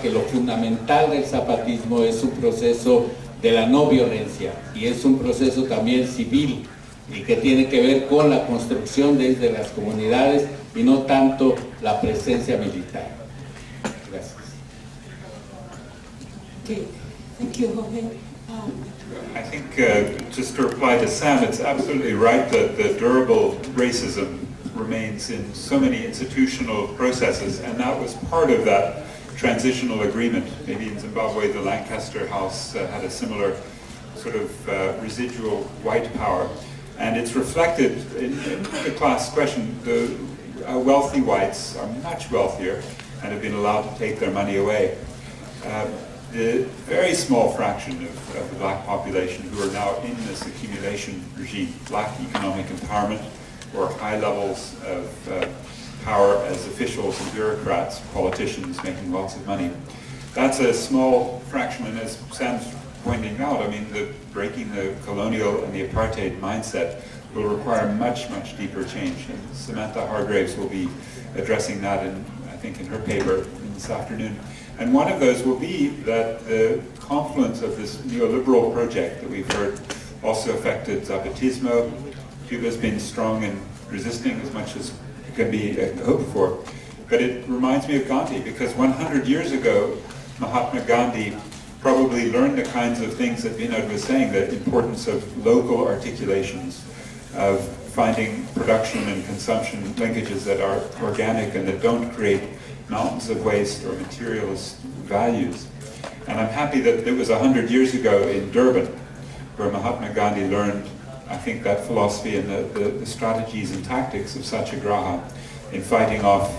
que lo fundamental del zapatismo es un proceso de la no violencia y es un proceso también civil y que tiene que ver con la construcción desde las comunidades y no tanto la presencia militar. Gracias. Okay. Thank you, Jorge. I think, just to reply to Sam, it's absolutely right that the durable racism remains in so many institutional processes, and that was part of that transitional agreement. Maybe in Zimbabwe, the Lancaster House had a similar sort of residual white power. And it's reflected in the class question. The wealthy whites are much wealthier and have been allowed to take their money away. The very small fraction of the black population who are now in this accumulation regime lack economic empowerment or high levels of power as officials and bureaucrats, politicians making lots of money. That's a small fraction, and as Sam's pointing out, I mean, breaking the colonial and the apartheid mindset will require much, much deeper change. And Samantha Hargraves will be addressing that, I think, in her paper this afternoon. And one of those will be that the confluence of this neoliberal project that we've heard also affected Zapatismo. Cuba's been strong in resisting as much as can be hoped for. But it reminds me of Gandhi, because 100 years ago, Mahatma Gandhi probably learned the kinds of things that Vinod was saying, the importance of local articulations, of finding production and consumption linkages that are organic and that don't create mountains of waste or materialist values. And I'm happy that it was 100 years ago in Durban where Mahatma Gandhi learned, I think, that philosophy and the strategies and tactics of Satyagraha in fighting off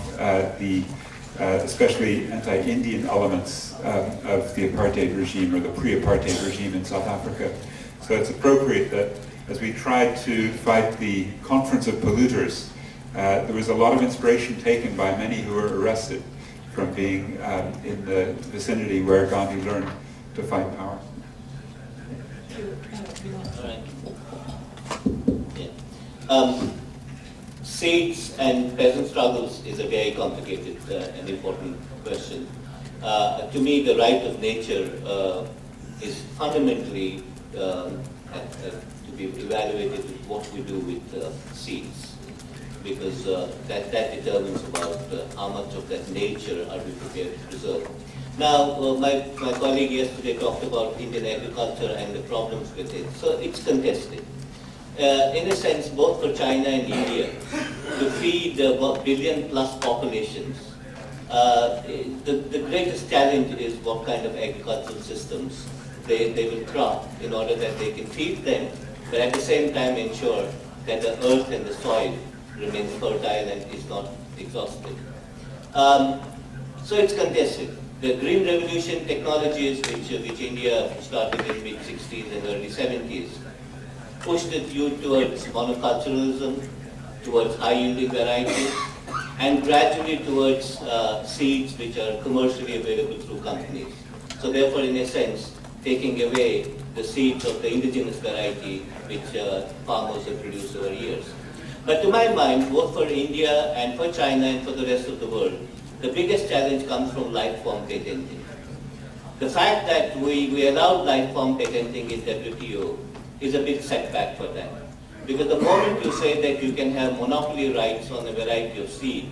especially anti-Indian elements of the apartheid regime or the pre-apartheid regime in South Africa. So it's appropriate that as we tried to fight the Conference of Polluters, there was a lot of inspiration taken by many who were arrested from being in the vicinity where Gandhi learned to fight power. All right. Seeds and peasant struggles is a very complicated and important question. To me, the right of nature is fundamentally to be evaluated with what we do with seeds, because that determines about how much of that nature are we prepared to preserve. Now, my colleague yesterday talked about Indian agriculture and the problems with it. So it's contested. In a sense, both for China and India, to feed billion-plus populations, the greatest challenge is what kind of agricultural systems they will craft in order that they can feed them, but at the same time ensure that the earth and the soil remains fertile and is not exhausted. So it's contested. The Green Revolution technologies, which India started in mid-60s and early 70s, pushed it towards monoculturalism, towards high-yielding varieties, and gradually towards seeds which are commercially available through companies. So therefore, in a sense, taking away the seeds of the indigenous variety which farmers have produced over years. But to my mind, both for India and for China and for the rest of the world, the biggest challenge comes from life form patenting. The fact that we allowed life form patenting in WTO is a big setback for that. Because the moment you say that you can have monopoly rights on a variety of seed,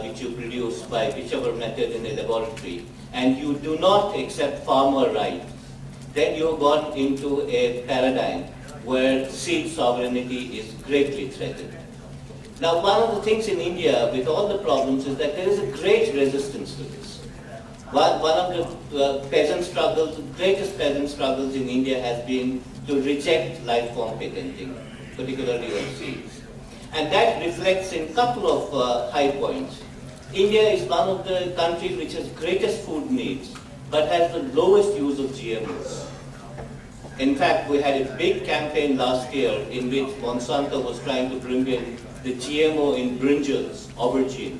which you produce by whichever method in a laboratory, and you do not accept farmer rights, then you've gone into a paradigm where seed sovereignty is greatly threatened. Now, one of the things in India with all the problems is that there is a great resistance to this. One of the peasant struggles, the greatest peasant struggles in India has been to reject life form patenting, particularly on seeds. And that reflects in a couple of high points. India is one of the countries which has greatest food needs, but has the lowest use of GMOs. In fact, we had a big campaign last year in which Monsanto was trying to bring in the GMO in brinjals, aubergine,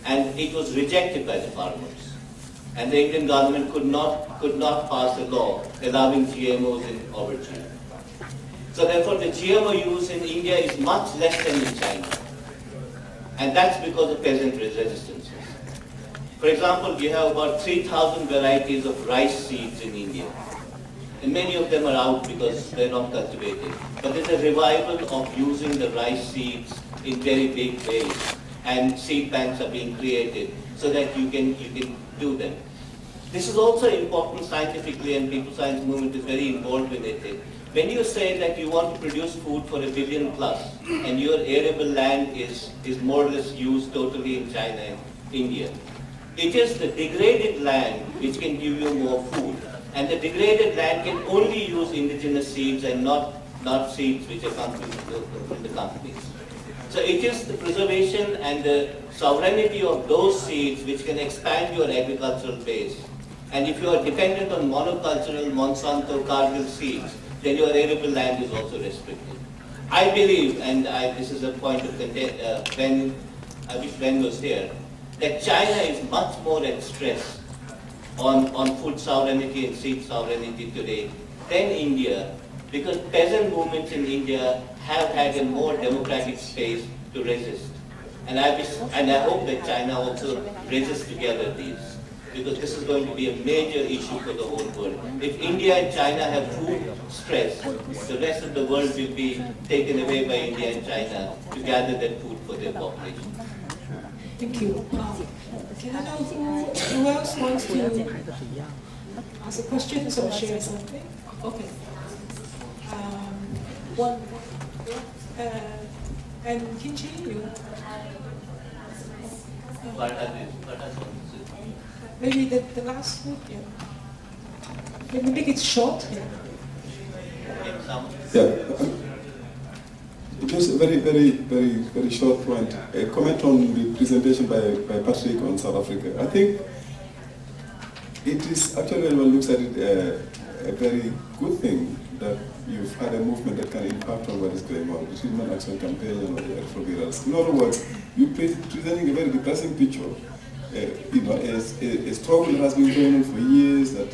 and it was rejected by the farmers. And the Indian government could not pass a law allowing GMOs in aubergine. So therefore, the GMO use in India is much less than in China. And that's because of peasant resistances. For example, we have about 3,000 varieties of rice seeds in India. And many of them are out because they're not cultivated. But there's a revival of using the rice seeds in very big ways. And seed banks are being created so that you can do them. This is also important scientifically, and People Science Movement is very involved with it. When you say that you want to produce food for 1 billion plus, and your arable land is more or less used totally in China and India, it is the degraded land which can give you more food. And the degraded land can only use indigenous seeds and not seeds which are coming from the companies. So it is the preservation and the sovereignty of those seeds which can expand your agricultural base. And if you are dependent on monocultural Monsanto Cargill seeds, then your arable land is also restricted. I believe, and this is a point of I wish Ben was here, that China is much more at stress on food sovereignty and seed sovereignty today than India, because peasant movements in India have had a more democratic space to resist. And I hope that China also resists together these, because this is going to be a major issue for the whole world. If India and China have food stress, the rest of the world will be taken away by India and China to gather that food for their population. Thank you. Can I know who else wants to ask a question or share something? Okay. One. And Kinchi, you? Maybe the last one, yeah. Maybe make it short, yeah. Just a very short point. A comment on the presentation by Patrick on South Africa. I think it is actually, when one looks at it, a very good thing that you've had a movement that can impact on what is going on, the Treatment Action Campaign or the retrovirals. In other words, you're presenting a very depressing picture. A struggle that has been going on for years that,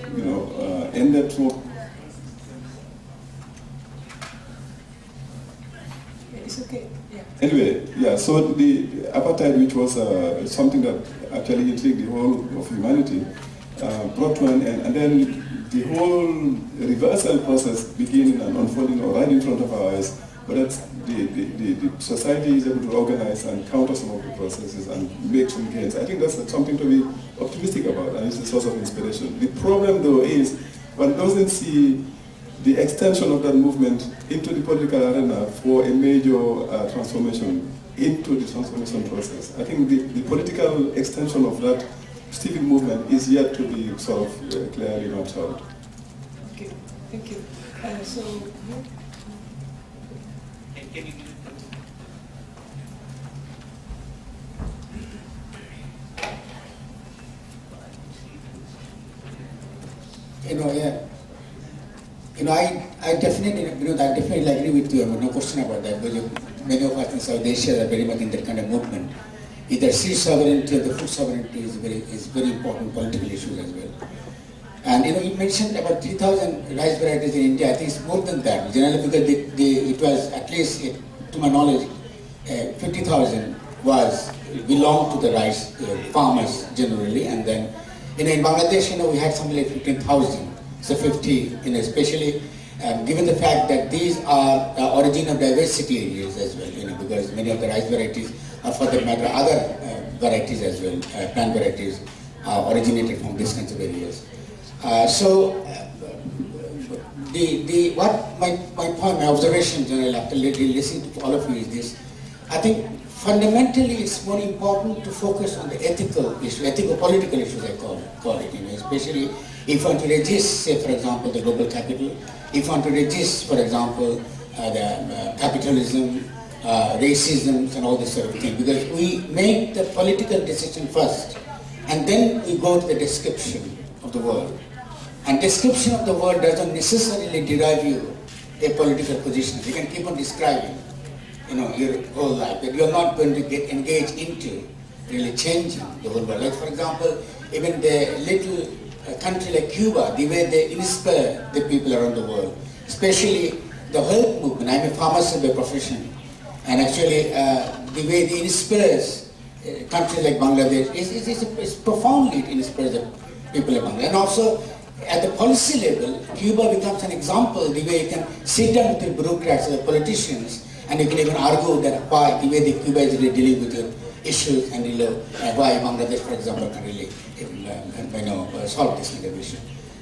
ended through. It's okay. Yeah. Anyway, yeah, so the apartheid, which was something that actually intrigued the whole of humanity, brought to an end, and then the whole reversal process beginning and unfolding right in front of our eyes, but that's the society is able to organize and counter some of the processes and make some gains. I think that's something to be optimistic about, and it's a source of inspiration. The problem, though, is one doesn't see the extension of that movement into the political arena for a major transformation into the transformation process. I think the political extension of that civic movement is yet to be sort of clearly mapped out. Okay, thank you. I definitely agree with you. No question about that. Because many of us in South Asia are very much in that kind of movement. Either seed sovereignty or the food sovereignty is very important political issues as well. And you mentioned about 3,000 rice varieties in India. I think it's more than that. Generally, because it was at least, to my knowledge, 50,000 belonged to the rice farmers generally, and then in Bangladesh, we had something like 15,000. So 50, especially given the fact that these are origin of diversity areas as well, because many of the rice varieties are, for that matter, other varieties as well, plant varieties originated from these kinds of areas. My observation, generally, after listening to all of you is this: I think fundamentally it's more important to focus on the ethical issue, ethical-political issues, I call it, especially if you want to resist, say, for example, the global capital, if you want to resist, for example, the capitalism, racism, and all this sort of thing, because we make the political decision first, and then we go to the description of the world. And description of the world doesn't necessarily derive you a political position. You can keep on describing, your whole life, but you're not going to get engaged into really changing the whole world. Like, for example, even the little country like Cuba, the way they inspire the people around the world, especially the health movement. I'm a pharmacist by profession, and actually the way they inspires countries like Bangladesh is profoundly inspires the people of Bangladesh. And also, at the policy level, Cuba becomes an example, the way you can sit down with the bureaucrats and the politicians, and you can even argue that why, the way the Cuba is really dealing with the issues, and why Bangladesh, for example, can really solve this kind of issue.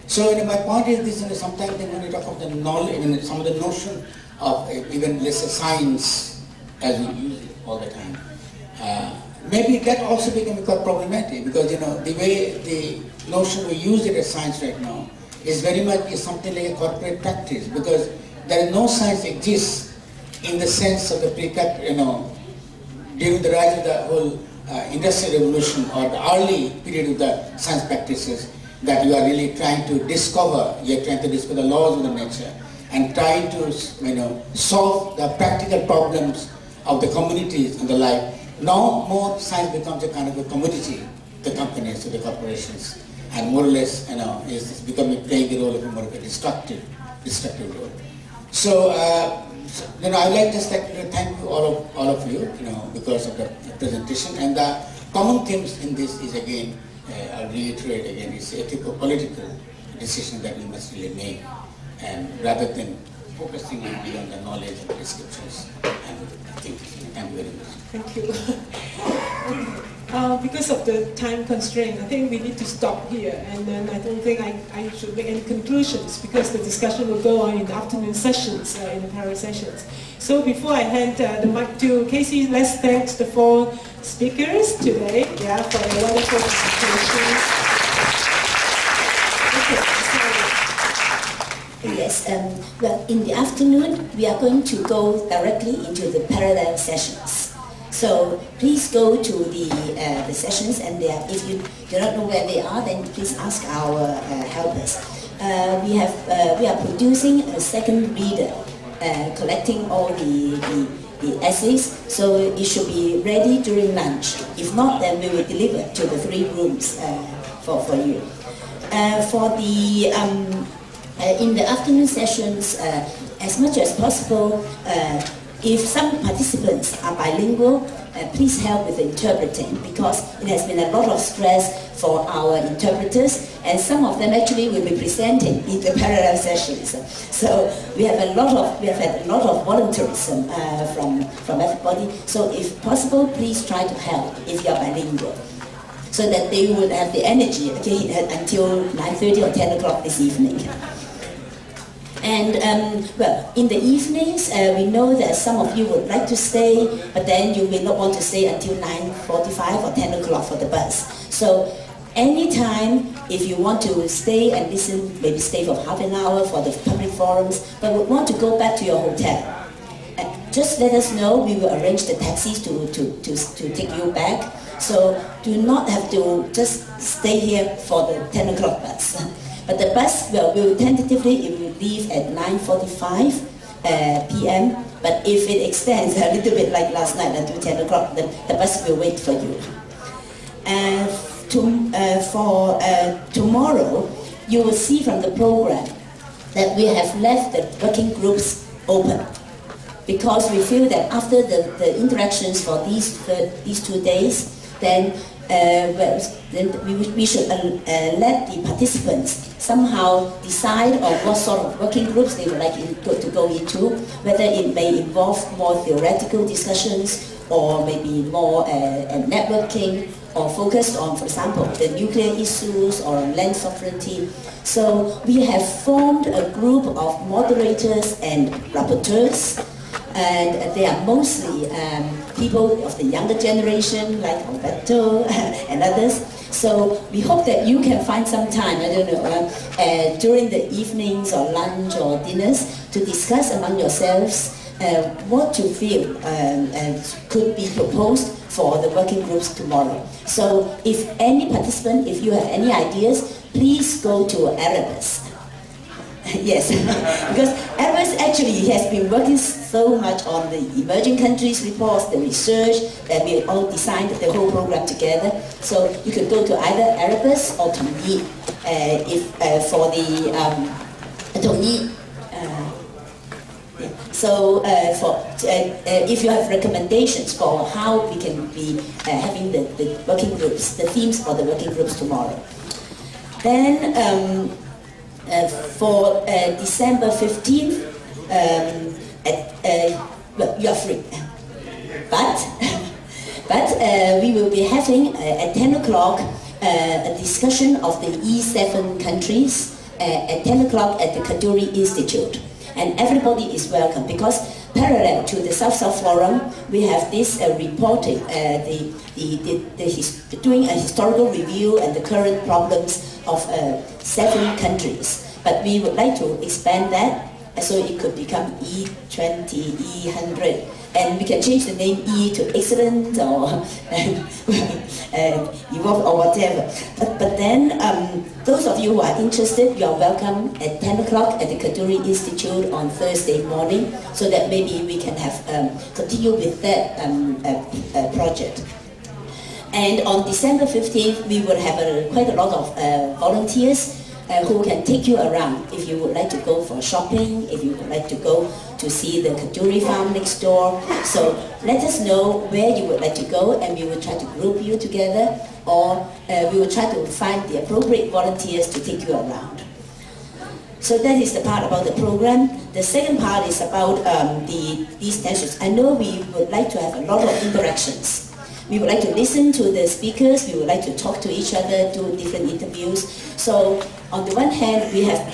So my point is this, sometimes when you talk of the knowledge, some of the notion of even let's say science, as we use it all the time, maybe that also become quite problematic, because the way the notion we use it as science right now is very much something like a corporate practice, because there is no science exists in the sense of the during the rise of the whole industrial revolution or the early period of the science practices, that you are really trying to discover, you are trying to discover the laws of the nature and trying to solve the practical problems of the communities and the life. Now more science becomes a kind of a commodity, the companies, to the corporations, and more or less is becoming playing the role of a more of a destructive role. So I'd like just to thank you all of you, because of the presentation, and the common themes in this is again, I'll reiterate again, it's ethico-political decision that we must really make, and rather than focusing on the knowledge and prescriptions. And thank you very much. Thank you. Because of the time constraint, I think we need to stop here, and then I don't think I should make any conclusions, because the discussion will go on in the afternoon sessions, in the plenary sessions. So before I hand the mic to Casey, let's thank the 4 speakers today, for their wonderful presentations. Yes, well, in the afternoon, we are going to go directly into the parallel sessions. So please go to the sessions, and if you do not know where they are, then please ask our helpers. We are producing a second reader, collecting all the essays, so it should be ready during lunch. If not, then we will deliver to the 3 rooms for you. In the afternoon sessions, as much as possible, if some participants are bilingual, please help with interpreting, because it has been a lot of stress for our interpreters, and some of them actually will be presenting in the parallel sessions. So we have had a lot of volunteerism from everybody. So if possible, please try to help if you are bilingual, so that they would have the energy until 9:30 or 10 o'clock this evening. And well, in the evenings, we know that some of you would like to stay, but then you may not want to stay until 9:45 or 10 o'clock for the bus. So anytime, if you want to stay and listen, maybe stay for half an hour for the public forums, but would want to go back to your hotel, just let us know. We will arrange the taxis to take you back. So do not have to just stay here for the 10 o'clock bus. But the bus will tentatively it will leave at 9:45 p.m. But if it extends a little bit like last night until 10 o'clock, then the bus will wait for you. For tomorrow, you will see from the program that we have left the working groups open, because we feel that after the interactions for these 2 days, then we should let the participants somehow decide on what sort of working groups they would like to go into, whether it may involve more theoretical discussions or maybe more networking, or focused on, for example, the nuclear issues or land sovereignty. So we have formed a group of moderators and rapporteurs, and they are mostly people of the younger generation, like Alberto and others. So we hope that you can find some time, I don't know, during the evenings or lunch or dinners, to discuss among yourselves what you feel could be proposed for the working groups tomorrow. So if any participant, if you have any ideas, please go to Erebus. Yes, because Erebus actually has been working so much on the emerging countries reports, the research, that we all designed the whole program together. So you could go to either Erebus or Tuen, for the Tuen. So if you have recommendations for how we can be having the working groups, the themes for the working groups tomorrow. Then for December 15th, you are free. But we will be having at 10 o'clock a discussion of the E7 countries at 10 o'clock at the Kaduri Institute. And everybody is welcome because parallel to the South-South Forum, we have this reporting, doing a historical review and the current problems of 7 countries. But we would like to expand that so it could become E20, E100. And we can change the name E to excellent or evolve or whatever. But then those of you who are interested, you are welcome at 10 o'clock at the Kaduri Institute on Thursday morning so that maybe we can have continue with that project. And on December 15th, we will have quite a lot of volunteers who can take you around if you would like to go for shopping, if you would like to go to see the Kaduri farm next door. So let us know where you would like to go and we will try to group you together, or we will try to find the appropriate volunteers to take you around. So that is the part about the program. The second part is about these sessions. I know we would like to have a lot of interactions. We would like to listen to the speakers, we would like to talk to each other, do different interviews. So on the one hand, we have